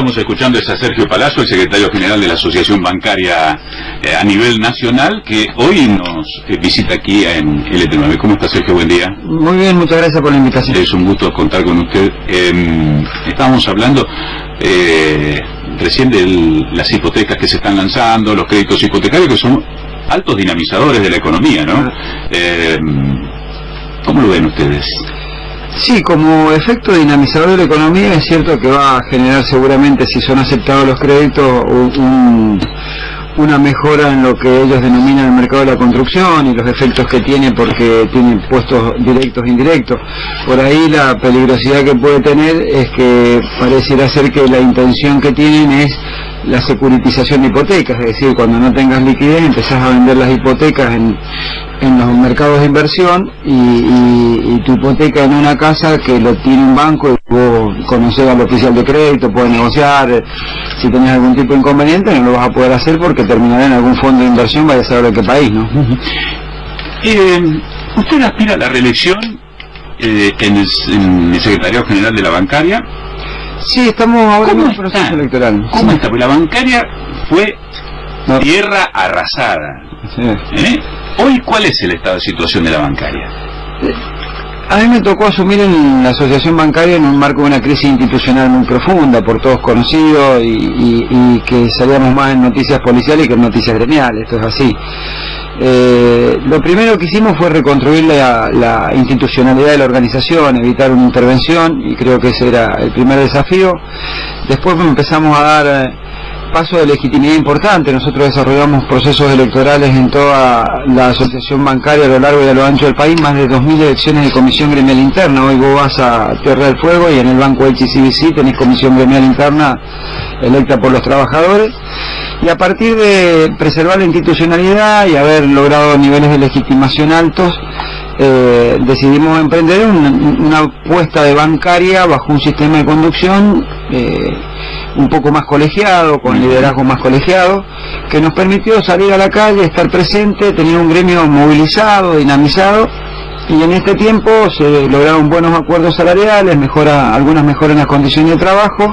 estamos escuchando es a Sergio Palazzo, el secretario general de la Asociación Bancaria a nivel nacional, que hoy nos visita aquí en LT9. ¿Cómo está, Sergio? Buen día. Muy bien, muchas gracias por la invitación. Es un gusto contar con usted. Estábamos hablando recién de las hipotecas que se están lanzando, los créditos hipotecarios, que son altos dinamizadores de la economía, ¿no? ¿Cómo lo ven ustedes? Sí, como efecto dinamizador de la economía es cierto que va a generar seguramente, si son aceptados los créditos, una mejora en lo que ellos denominan el mercado de la construcción y los efectos que tiene, porque tiene impuestos directos e indirectos. Por ahí la peligrosidad que puede tener es que pareciera ser que la intención que tienen es la securitización de hipotecas, es decir, cuando no tengas liquidez empezás a vender las hipotecas en los mercados de inversión y tu hipoteca en una casa que lo tiene un banco y vos conocés al oficial de crédito, podés negociar. Si tenés algún tipo de inconveniente no lo vas a poder hacer porque terminará en algún fondo de inversión, vaya a saber de qué país, ¿no? ¿Usted aspira a la reelección en el Secretariado General de la Bancaria? Sí, estamos ahora en un proceso electoral. ¿Cómo está? Pues la bancaria fue tierra arrasada. Sí. Hoy, ¿cuál es el estado de situación de la bancaria? A mí me tocó asumir en la asociación bancaria en un marco de una crisis institucional muy profunda, por todos conocidos, y que salíamos más en noticias policiales que en noticias gremiales, esto es así. Lo primero que hicimos fue reconstruir la institucionalidad de la organización, evitar una intervención, y creo que ese era el primer desafío. Después empezamos a dar paso de legitimidad importante. Nosotros desarrollamos procesos electorales en toda la asociación bancaria a lo largo y a lo ancho del país, más de 2000 elecciones de comisión gremial interna. Hoy vos vas a Tierra del Fuego y en el Banco HSBC tenés comisión gremial interna electa por los trabajadores. Y a partir de preservar la institucionalidad y haber logrado niveles de legitimación altos, decidimos emprender una apuesta de bancaria bajo un sistema de conducción un poco más colegiado, con liderazgo más colegiado, que nos permitió salir a la calle, estar presente, tener un gremio movilizado, dinamizado, y en este tiempo se lograron buenos acuerdos salariales, algunas mejoras en las condiciones de trabajo,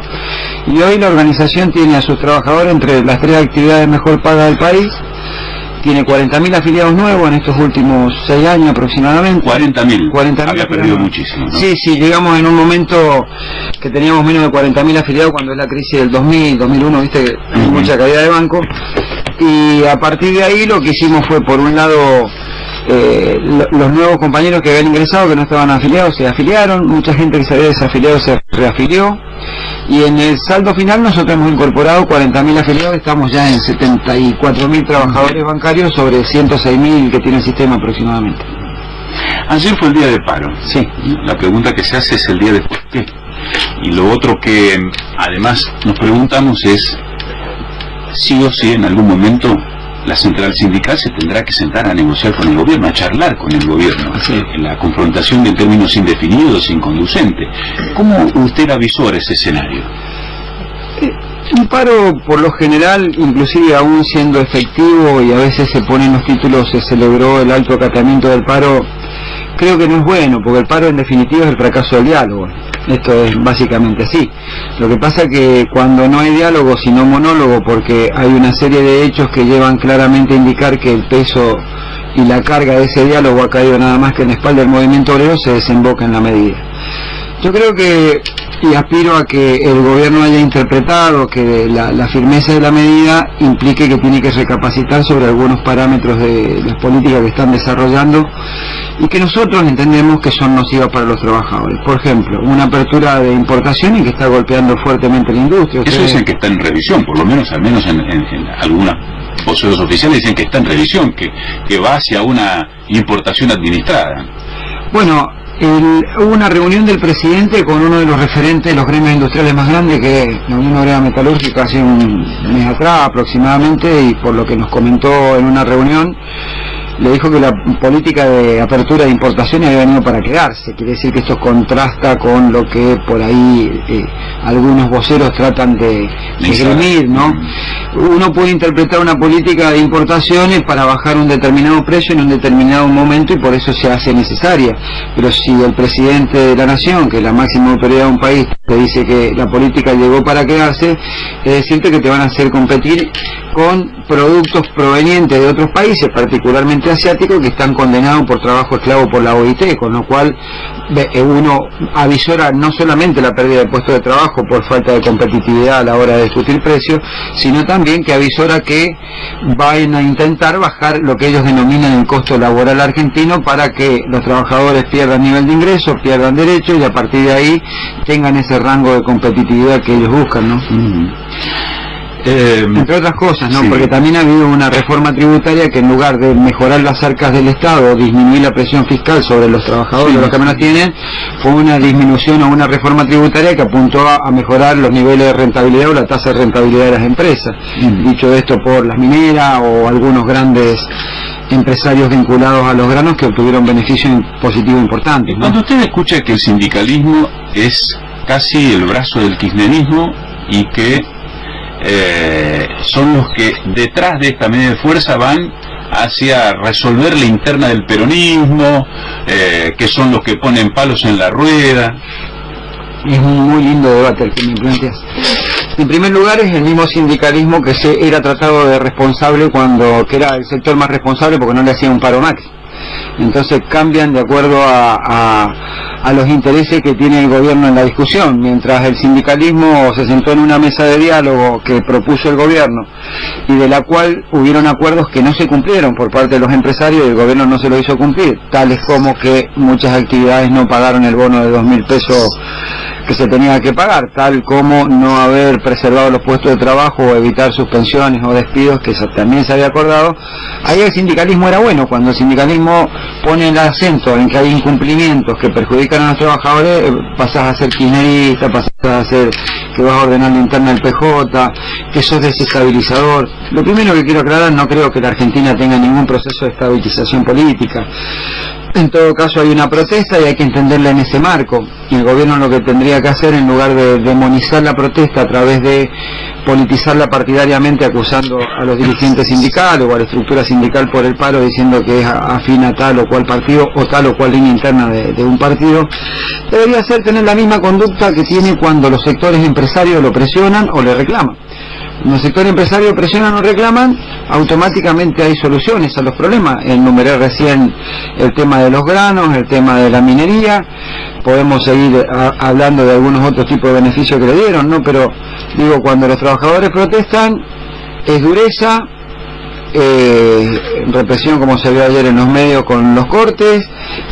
y hoy la organización tiene a sus trabajadores entre las 3 actividades mejor pagadas del país. Tiene 40.000 afiliados nuevos en estos últimos 6 años aproximadamente. 40.000. Había perdido muchísimo, ¿no? Sí, llegamos en un momento que teníamos menos de 40.000 afiliados cuando es la crisis del 2000, 2001, viste que hay mucha caída de banco. Y a partir de ahí lo que hicimos fue, por un lado, los nuevos compañeros que habían ingresado, que no estaban afiliados, se afiliaron. Mucha gente que se había desafiliado se reafilió. Y en el saldo final nosotros hemos incorporado 40.000 afiliados, estamos ya en 74.000 trabajadores bancarios sobre 106.000 que tiene el sistema aproximadamente. Ayer fue el día de paro. Sí. La pregunta que se hace es el día de por qué. Y lo otro que además nos preguntamos es sí o sí en algún momento la central sindical se tendrá que sentar a negociar con el gobierno, a charlar con el gobierno. La confrontación de términos indefinidos, inconducente. ¿Cómo usted avisora ese escenario? Un paro, por lo general, inclusive aún siendo efectivo, y a veces se ponen los títulos, se celebró el alto acatamiento del paro, creo que no es bueno, porque el paro en definitiva es el fracaso del diálogo. Esto es básicamente así. Lo que pasa que cuando no hay diálogo, sino monólogo, porque hay una serie de hechos que llevan claramente a indicar que el peso y la carga de ese diálogo ha caído nada más que en la espalda del movimiento obrero, se desemboca en la medida. Yo creo que, y aspiro a que el gobierno haya interpretado que la firmeza de la medida implique que tiene que recapacitar sobre algunos parámetros de las políticas que están desarrollando y que nosotros entendemos que son nocivas para los trabajadores. Por ejemplo, una apertura de importaciones que está golpeando fuertemente la industria. Eso dicen que está en revisión, por lo menos, al menos en algunas voceros oficiales dicen que está en revisión, que va hacia una importación administrada. Bueno, hubo una reunión del presidente con uno de los referentes de los gremios industriales más grandes, que es la Unión Obrera Metalúrgica, hace un mes atrás aproximadamente, y por lo que nos comentó en una reunión, le dijo que la política de apertura de importaciones había venido para quedarse. Quiere decir que esto contrasta con lo que por ahí algunos voceros tratan de esgrimir, ¿no? Uno puede interpretar una política de importaciones para bajar un determinado precio en un determinado momento y por eso se hace necesaria, pero si el presidente de la nación, que es la máxima autoridad de un país, te dice que la política llegó para quedarse, es decirte que te van a hacer competir con productos provenientes de otros países, particularmente asiáticos, que están condenados por trabajo esclavo por la OIT, con lo cual uno avisora no solamente la pérdida de puestos de trabajo por falta de competitividad a la hora de discutir precios, sino también que avisora que van a intentar bajar lo que ellos denominan el costo laboral argentino para que los trabajadores pierdan nivel de ingresos, pierdan derechos y a partir de ahí tengan ese rango de competitividad que ellos buscan, ¿no? Entre otras cosas, ¿no? Sí. Porque también ha habido una reforma tributaria que en lugar de mejorar las arcas del Estado o disminuir la presión fiscal sobre los trabajadores, los que menos tienen, fue una disminución o una reforma tributaria que apuntó a mejorar los niveles de rentabilidad o la tasa de rentabilidad de las empresas. Dicho esto por las mineras o algunos grandes empresarios vinculados a los granos que obtuvieron beneficios positivos importantes, ¿no? Cuando usted escucha que el sindicalismo es casi el brazo del kirchnerismo y que son los que detrás de esta medida de fuerza van hacia resolver la interna del peronismo, que son los que ponen palos en la rueda. Es un muy lindo debate el que me planteas. En primer lugar, es el mismo sindicalismo que se era tratado de responsable que era el sector más responsable porque no le hacía un paro Macri. Entonces cambian de acuerdo a los intereses que tiene el gobierno en la discusión. Mientras el sindicalismo se sentó en una mesa de diálogo que propuso el gobierno y de la cual hubieron acuerdos que no se cumplieron por parte de los empresarios y el gobierno no se lo hizo cumplir, tales como que muchas actividades no pagaron el bono de 2.000 pesos que se tenía que pagar, tal como no haber preservado los puestos de trabajo o evitar suspensiones o despidos, que también se había acordado. Ahí el sindicalismo era bueno. Cuando el sindicalismo pone el acento en que hay incumplimientos que perjudican a los trabajadores, pasás a ser kirchnerista, pasás a ser que vas a ordenar la interna del PJ, que sos desestabilizador. Lo primero que quiero aclarar, no creo que la Argentina tenga ningún proceso de estabilización política. En todo caso hay una protesta y hay que entenderla en ese marco, y el gobierno lo que tendría que hacer, en lugar de demonizar la protesta a través de politizarla partidariamente acusando a los dirigentes sindicales o a la estructura sindical por el paro, diciendo que es afín a tal o cual partido o tal o cual línea interna de un partido, debería ser tener la misma conducta que tiene cuando los sectores empresarios lo presionan o le reclaman. Cuando el sector empresario presionan o reclaman, automáticamente hay soluciones a los problemas. Enumeré recién el tema de los granos, el tema de la minería, podemos seguir hablando de algunos otros tipos de beneficios que le dieron, ¿no? Pero digo, cuando los trabajadores protestan, es dureza, represión como se vio ayer en los medios con los cortes,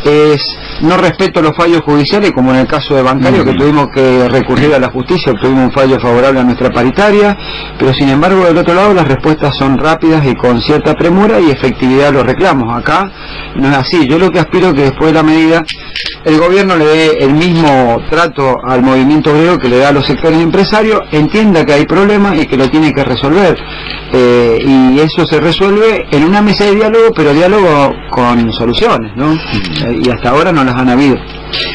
es no respeto a los fallos judiciales, como en el caso de Bancario, que tuvimos que recurrir a la justicia, obtuvimos un fallo favorable a nuestra paritaria, pero sin embargo del otro lado las respuestas son rápidas y con cierta premura y efectividad a los reclamos. Acá no es así. Yo lo que aspiro es que después de la medida el gobierno le dé el mismo trato al movimiento obrero que le da a los sectores empresarios, entienda que hay problemas y que lo tiene que resolver, y eso se resuelve en una mesa de diálogo, pero diálogo con soluciones, ¿no? Y hasta ahora no las han habido.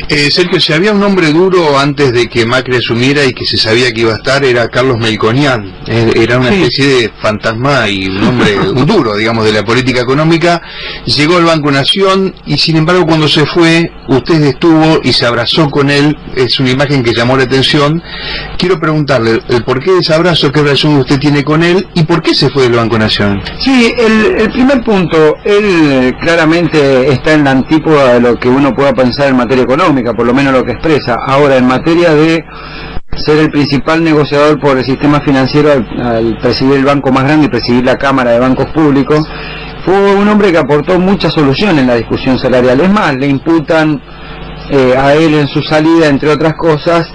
Sergio, si había un hombre duro antes de que Macri asumiera y que se sabía que iba a estar, era Carlos Melconian. Era una especie de fantasma y un hombre duro, digamos, de la política económica. Llegó al Banco Nación y sin embargo cuando se fue, usted estuvo y se abrazó con él. Es una imagen que llamó la atención. Quiero preguntarle el por qué de ese abrazo, qué relación usted tiene con él y por qué se fue del Banco Nación. Sí, el primer punto, él claramente está en la antípoda de lo que uno pueda pensar en materia económica, por lo menos lo que expresa. Ahora, en materia de ser el principal negociador por el sistema financiero al presidir el banco más grande y presidir la Cámara de Bancos Públicos, fue un hombre que aportó mucha solución en la discusión salarial. Es más, le imputan a él en su salida, entre otras cosas,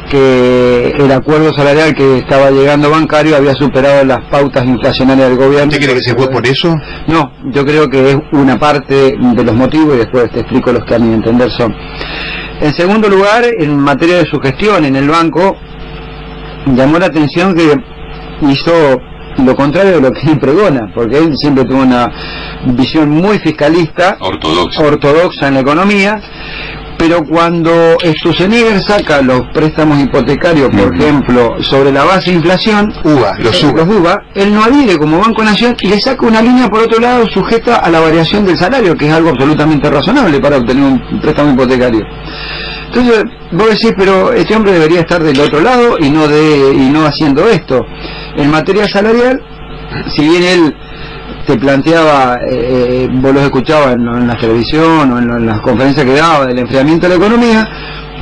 que el acuerdo salarial que estaba llegando Bancario había superado las pautas inflacionarias del gobierno. ¿Usted cree que se fue por eso? No, yo creo que es una parte de los motivos y después te explico los que a mi entender son. En segundo lugar, en materia de su gestión en el banco, llamó la atención que hizo lo contrario de lo que él pregona, porque él siempre tuvo una visión muy fiscalista, ortodoxa en la economía. Pero cuando Sturzenegger saca los préstamos hipotecarios, por ejemplo, sobre la base de inflación, los UVA, él no adhiere como Banco Nación y le saca una línea por otro lado sujeta a la variación del salario, que es algo absolutamente razonable para obtener un préstamo hipotecario. Entonces vos decís, pero este hombre debería estar del otro lado y no haciendo esto. En materia salarial, si bien él te planteaba, vos los escuchabas en la televisión o en las conferencias que daba del enfriamiento de la economía,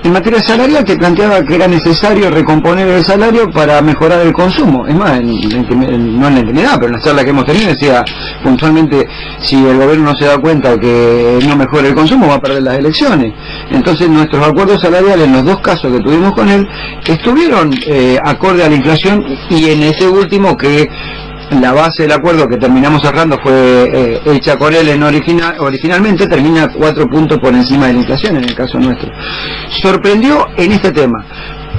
en materia salarial te planteaba que era necesario recomponer el salario para mejorar el consumo. Es más, no en la intimidad, pero en las charlas que hemos tenido decía puntualmente, si el gobierno no se da cuenta que no mejora el consumo va a perder las elecciones. Entonces nuestros acuerdos salariales en los dos casos que tuvimos con él estuvieron acorde a la inflación, y en ese último, que la base del acuerdo que terminamos cerrando fue hecha con él originalmente, termina 4 puntos por encima de la inflación en el caso nuestro. Sorprendió en este tema.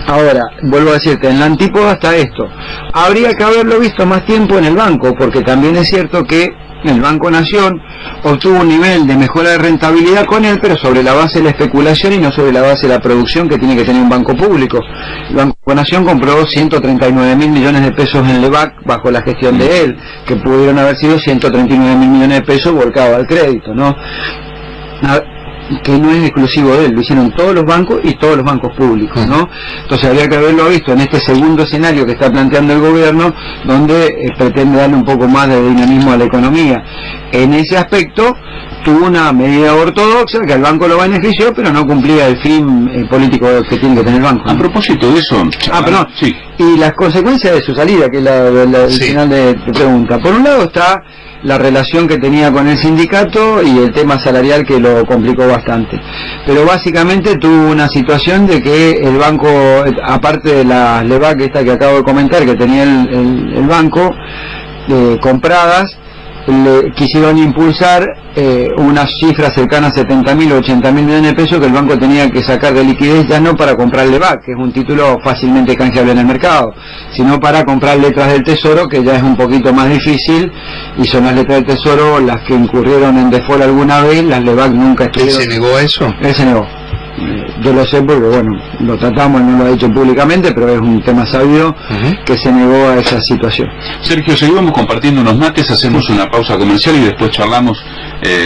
Ahora, vuelvo a decirte, en la antípoda está esto. Habría que haberlo visto más tiempo en el banco, porque también es cierto que el Banco Nación obtuvo un nivel de mejora de rentabilidad con él, pero sobre la base de la especulación y no sobre la base de la producción que tiene que tener un banco público. El Banco Nación compró 139.000 millones de pesos en Lebac bajo la gestión de él, que pudieron haber sido 139.000 millones de pesos volcados al crédito, ¿no? Que no es exclusivo de él, lo hicieron todos los bancos y todos los bancos públicos, ¿no? Entonces habría que haberlo visto en este segundo escenario que está planteando el gobierno, donde pretende darle un poco más de dinamismo a la economía. En ese aspecto tuvo una medida ortodoxa que al banco lo benefició, pero no cumplía el fin político que tiene que tener el banco, ¿no? A propósito de eso, perdón. Sí. Y las consecuencias de su salida, que es el Sí. final de tu pregunta. Por un lado está la relación que tenía con el sindicato y el tema salarial, que lo complicó bastante. Pero básicamente tuvo una situación de que el banco, aparte de la Lebac esta que acabo de comentar, que tenía el banco compradas, le quisieron impulsar unas cifras cercanas a 70.000 o 80.000 millones de pesos que el banco tenía que sacar de liquidez, ya no para comprar Lebac, que es un título fácilmente canjeable en el mercado, sino para comprar letras del Tesoro, que ya es un poquito más difícil, y son las letras del Tesoro las que incurrieron en default alguna vez. Las Lebac nunca ¿Él estuvieron. se negó a eso? Él se negó. Yo lo sé porque, bueno, lo tratamos, no lo ha dicho públicamente, pero es un tema sabido que se negó a esa situación. Sergio, seguimos compartiendo unos mates, hacemos una pausa comercial y después charlamos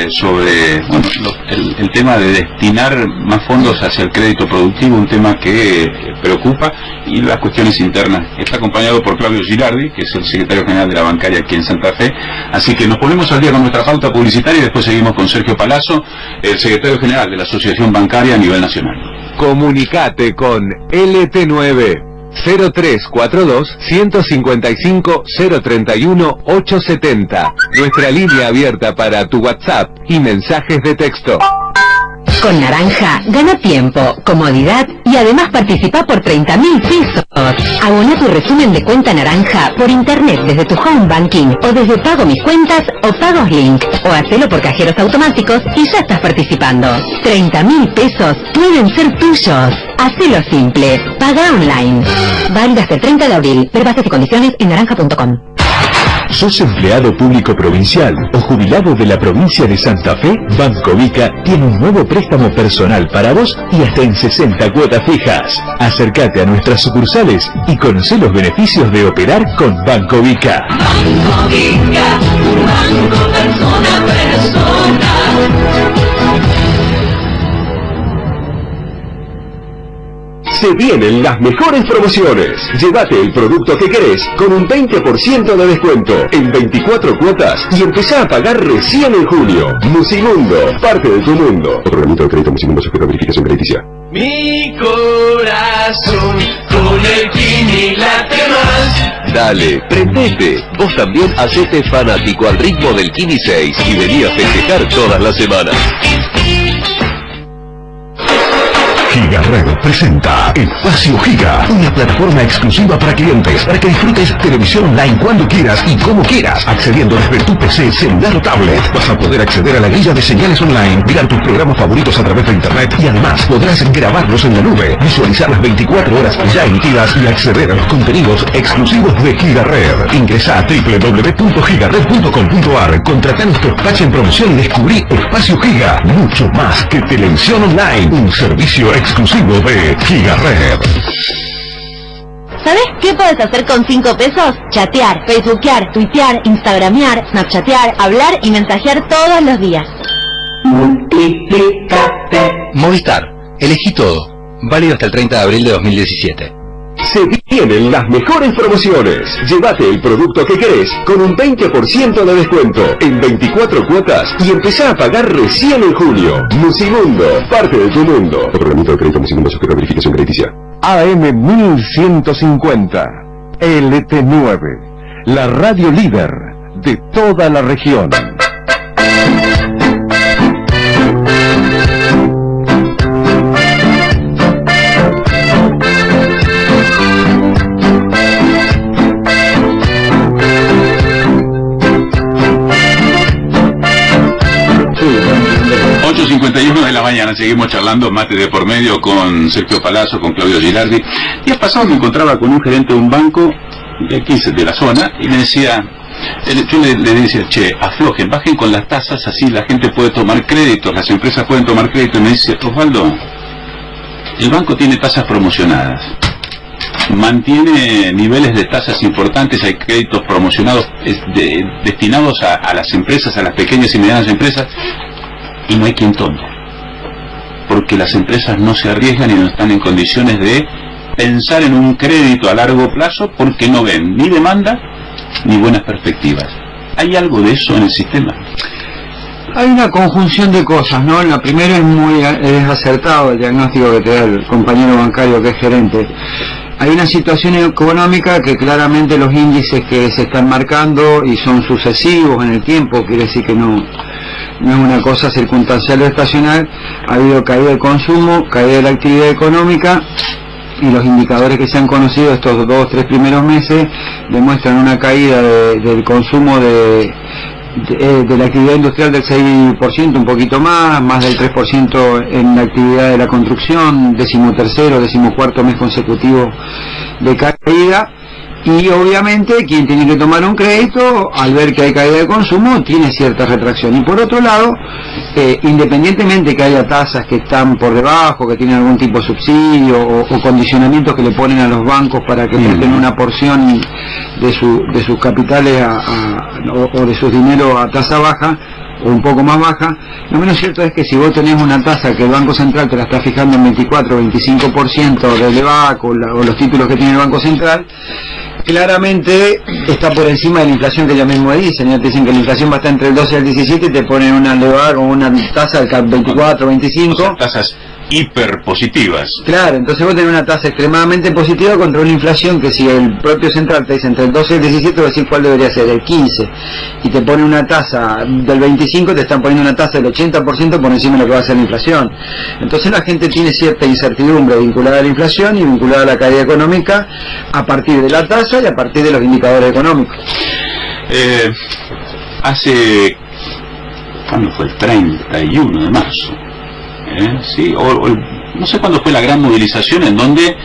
sobre el tema de destinar más fondos hacia el crédito productivo, un tema que preocupa, y las cuestiones internas. Está acompañado por Claudio Girardi, que es el secretario general de la bancaria aquí en Santa Fe, así que nos ponemos al día con nuestra pauta publicitaria y después seguimos con Sergio Palazzo, el secretario general de la Asociación Bancaria a nivel nacional. Comunicate con LT9 0342 155 031 870. Nuestra línea abierta para tu WhatsApp y mensajes de texto. Con Naranja, gana tiempo, comodidad y además participa por 30.000 pesos. Abona tu resumen de cuenta Naranja por internet desde tu home banking o desde Pago Mis Cuentas o Pagos Link, o hacelo por cajeros automáticos y ya estás participando. 30.000 pesos pueden ser tuyos. Hacelo simple, paga online. Válido hasta el 30 de abril. Ver bases y condiciones en naranja.com. ¿Sos empleado público provincial o jubilado de la provincia de Santa Fe? Banco Vica tiene un nuevo préstamo personal para vos y hasta en 60 cuotas fijas. Acércate a nuestras sucursales y conocé los beneficios de operar con Banco Vica. Banco Vica, un banco persona a persona. Se vienen las mejores promociones. Llévate el producto que querés con un 20% de descuento en 24 cuotas y empezá a pagar recién en junio. Musimundo, parte de tu mundo. Programito de crédito Musimundo sujeto a verificación crediticia. Mi corazón con el Kini late más. Dale, prendete. Vos también hacete fanático al ritmo del Kini 6 y vení a festejar todas las semanas. Giga Red presenta Espacio Giga, una plataforma exclusiva para clientes, para que disfrutes televisión online cuando quieras y como quieras, accediendo desde tu PC, celular o tablet. Vas a poder acceder a la grilla de señales online, mirar tus programas favoritos a través de internet y además podrás grabarlos en la nube, visualizar las 24 horas ya emitidas y acceder a los contenidos exclusivos de Giga Red. Ingresa a www.gigared.com.ar, contratá nuestro patch en promoción y descubrí Espacio Giga, mucho más que televisión online, un servicio exclusivo de Giga Red. ¿Sabes qué puedes hacer con 5 pesos? Chatear, facebookear, tuitear, instagramear, snapchatear, hablar y mensajear todos los días. Multiplícate. Movistar, elegí todo. Válido hasta el 30 de abril de 2017. Se vienen las mejores promociones. Llévate el producto que querés con un 20% de descuento en 24 cuotas y empezá a pagar recién en junio. Musimundo, parte de tu mundo. Reglamento de crédito Musimundo sujeto a verificación crediticia. AM 1150 LT9, la radio líder de toda la región. 8:51 de la mañana, seguimos charlando, mate de por medio, con Sergio Palazzo, con Claudio Girardi. Días pasados me encontraba con un gerente de un banco de aquí, de la zona, y me decía, yo le decía, che, aflojen, bajen con las tasas, así la gente puede tomar créditos, las empresas pueden tomar crédito. Y me dice, Osvaldo, el banco tiene tasas promocionadas, mantiene niveles de tasas importantes, hay créditos promocionados destinados a las empresas, a las pequeñas y medianas empresas, y no hay quien tome, porque las empresas no se arriesgan y no están en condiciones de pensar en un crédito a largo plazo porque no ven ni demanda ni buenas perspectivas. ¿Hay algo de eso en el sistema? Hay una conjunción de cosas, ¿no? La primera es acertado el diagnóstico que te da el compañero bancario que es gerente. Hay una situación económica que claramente los índices que se están marcando y son sucesivos en el tiempo, quiere decir que no es una cosa circunstancial o estacional. Ha habido caída del consumo, caída de la actividad económica, y los indicadores que se han conocido estos 2 o 3 primeros meses demuestran una caída del consumo de la actividad industrial del 6%, un poquito más del 3% en la actividad de la construcción, 13º, 14º mes consecutivo de caída. Y obviamente quien tiene que tomar un crédito, al ver que hay caída de consumo, tiene cierta retracción. Y por otro lado, independientemente que haya tasas que están por debajo, que tienen algún tipo de subsidio o condicionamientos que le ponen a los bancos para que presten una porción de sus capitales o de sus dineros a tasa baja o un poco más baja, lo menos cierto es que si vos tenés una tasa que el Banco Central te la está fijando en 24 o 25% del EVAC o los títulos que tiene el Banco Central, claramente está por encima de la inflación que ellos mismos dicen. Ellos te dicen que la inflación va a estar entre el 12 y el 17 y te ponen una EVAC con una tasa del 24 o 25. O sea, tasas hiperpositivas. Claro, entonces vos tenés una tasa extremadamente positiva contra una inflación que si el propio central te dice entre el 12 y el 17, vas a decir cuál debería ser, el 15, y te pone una tasa del 25, te están poniendo una tasa del 80% por encima de lo que va a ser la inflación. Entonces la gente tiene cierta incertidumbre vinculada a la inflación y vinculada a la caída económica a partir de la tasa y a partir de los indicadores económicos. ¿Cuándo fue? El 31 de marzo. Sí, no sé cuándo fue la gran movilización en donde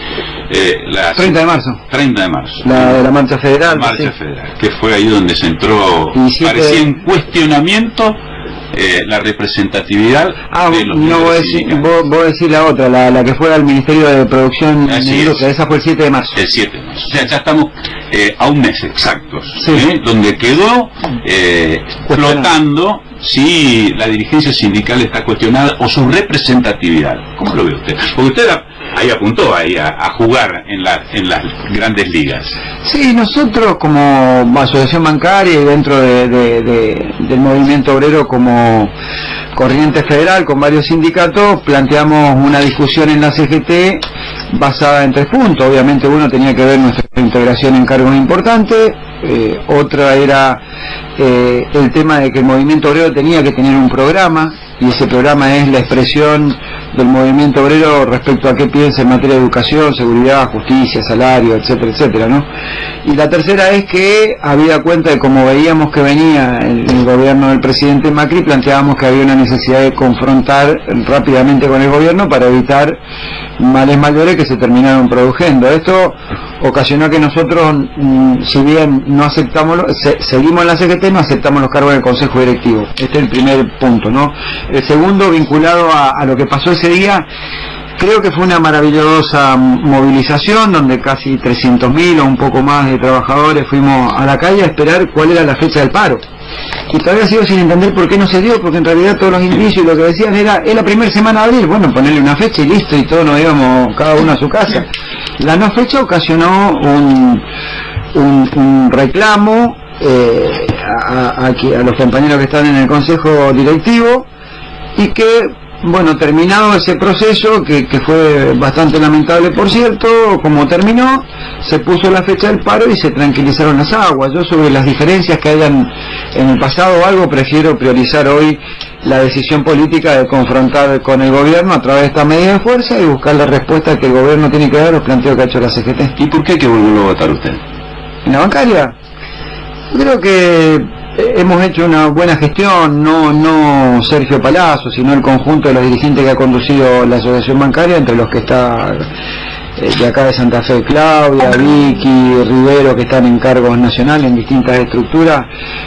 30 de marzo. 30 de marzo. La marcha federal. La marcha federal, que fue ahí donde se entró, parecía en cuestionamiento la representatividad de los vos decís la otra, la que fue al Ministerio de Producción Industria, esa fue el 7 de marzo. El 7 de marzo. O sea, ya estamos a un mes exactos, sí. Donde quedó flotando si la dirigencia sindical está cuestionada o su representatividad. ¿Cómo lo ve usted? Porque usted ahí apuntó a jugar en las grandes ligas. Sí, nosotros como asociación bancaria y dentro del movimiento obrero como corriente federal con varios sindicatos planteamos una discusión en la CGT basada en 3 puntos. Obviamente uno tenía que ver nuestra integración en cargos importantes, otra era el tema de que el movimiento obrero tenía que tener un programa, y ese programa es la expresión del movimiento obrero respecto a qué piensa en materia de educación, seguridad, justicia, salario, etcétera, etcétera, ¿no? Y la tercera es que, habida cuenta de cómo veíamos que venía el gobierno del presidente Macri, planteábamos que había una necesidad de confrontar rápidamente con el gobierno para evitar males mayores que se terminaron produciendo. Esto ocasionó que nosotros, si bien no aceptamos, seguimos en la CGT, no aceptamos los cargos del Consejo Directivo. Este es el primer punto, ¿no? El segundo, vinculado a lo que pasó ese día, creo que fue una maravillosa movilización donde casi 300.000 o un poco más de trabajadores fuimos a la calle a esperar cuál era la fecha del paro. y todavía sigo sin entender por qué no se dio, porque en realidad todos los indicios y lo que decían era, es la primera semana de abril, bueno, ponerle una fecha y listo, y todos nos íbamos cada uno a su casa. La no fecha ocasionó un reclamo a los compañeros que están en el consejo directivo, y que, bueno, terminado ese proceso, que fue bastante lamentable por cierto, como terminó, se puso la fecha del paro y se tranquilizaron las aguas. Yo, sobre las diferencias que hayan en el pasado o algo, prefiero priorizar hoy la decisión política de confrontar con el gobierno a través de esta medida de fuerza y buscar la respuesta que el gobierno tiene que dar a los planteos que ha hecho la CGT. ¿Y por qué hay que volverlo a votar usted? ¿En la bancaria? Yo creo que hemos hecho una buena gestión, no Sergio Palazzo, sino el conjunto de los dirigentes que ha conducido la asociación bancaria, entre los que está de acá de Santa Fe, Claudia, Vicky, Rivero, que están en cargos nacionales en distintas estructuras.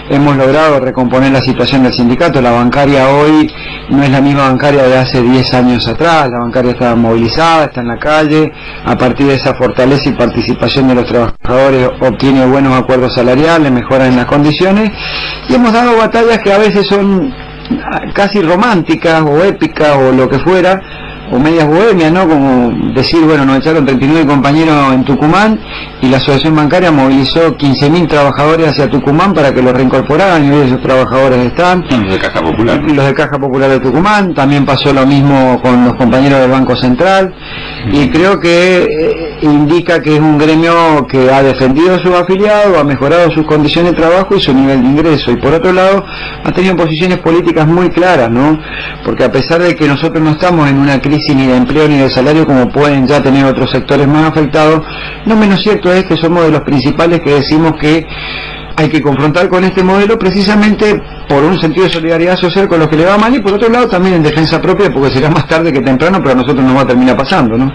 Hemos logrado recomponer la situación del sindicato. La bancaria hoy no es la misma bancaria de hace 10 años atrás. La bancaria está movilizada, está en la calle. A partir de esa fortaleza y participación de los trabajadores obtiene buenos acuerdos salariales, mejoras en las condiciones, y hemos dado batallas que a veces son casi románticas o épicas o lo que fuera, o medias bohemias, ¿no? Como decir, bueno, nos echaron 39 compañeros en Tucumán y la asociación bancaria movilizó 15.000 trabajadores hacia Tucumán para que los reincorporaran, y hoy esos trabajadores están. Los de Caja Popular. Los de Caja Popular de Tucumán. También pasó lo mismo con los compañeros del Banco Central, y creo que indica que es un gremio que ha defendido a sus afiliados, ha mejorado sus condiciones de trabajo y su nivel de ingreso, y por otro lado ha tenido posiciones políticas muy claras, ¿no? Porque a pesar de que nosotros no estamos en una crisis ni de empleo ni de salario como pueden ya tener otros sectores más afectados, no menos cierto es que somos de los principales que decimos que hay que confrontar con este modelo precisamente por un sentido de solidaridad social con los que le va mal, y por otro lado también en defensa propia, porque será más tarde que temprano, pero a nosotros nos va a terminar pasando, ¿no?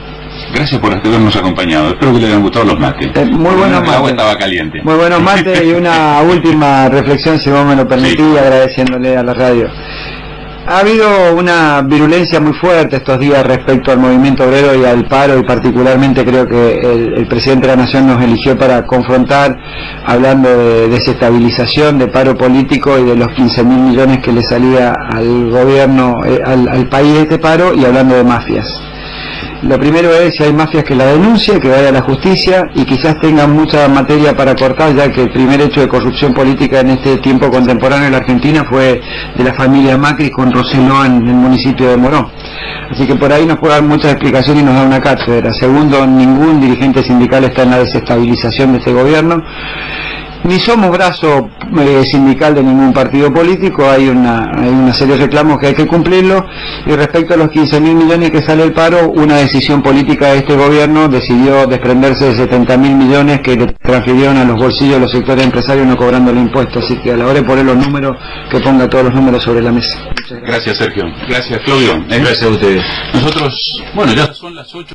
Gracias por habernos acompañado. Espero que les hayan gustado los mates. Muy buenos mates. El agua estaba caliente. Muy buenos mates. Y una última reflexión, si vos me lo permitís, sí, agradeciéndole a la radio. Ha habido una virulencia muy fuerte estos días respecto al movimiento obrero y al paro, y particularmente creo que el presidente de la Nación nos eligió para confrontar, hablando de desestabilización, de paro político y de los 15.000 millones que le salía al gobierno, al país este paro, y hablando de mafias. Lo primero es, si hay mafias, que la denuncie, que vaya a la justicia, y quizás tengan mucha materia para cortar, ya que el primer hecho de corrupción política en este tiempo contemporáneo en la Argentina fue de la familia Macri con Roseló en el municipio de Morón. Así que por ahí nos puede dar muchas explicaciones y nos da una cátedra. Segundo, ningún dirigente sindical está en la desestabilización de este gobierno, ni somos brazo sindical de ningún partido político. Hay una serie de reclamos que hay que cumplirlos, y respecto a los 15.000 millones que sale el paro, una decisión política de este gobierno decidió desprenderse de 70.000 millones que le transfirieron a los bolsillos de los sectores empresarios no cobrando el impuesto. Así que a la hora de poner los números, que ponga todos los números sobre la mesa. Gracias, Sergio. Gracias, Claudio. Gracias a ustedes. Nosotros, bueno, ya son las 8.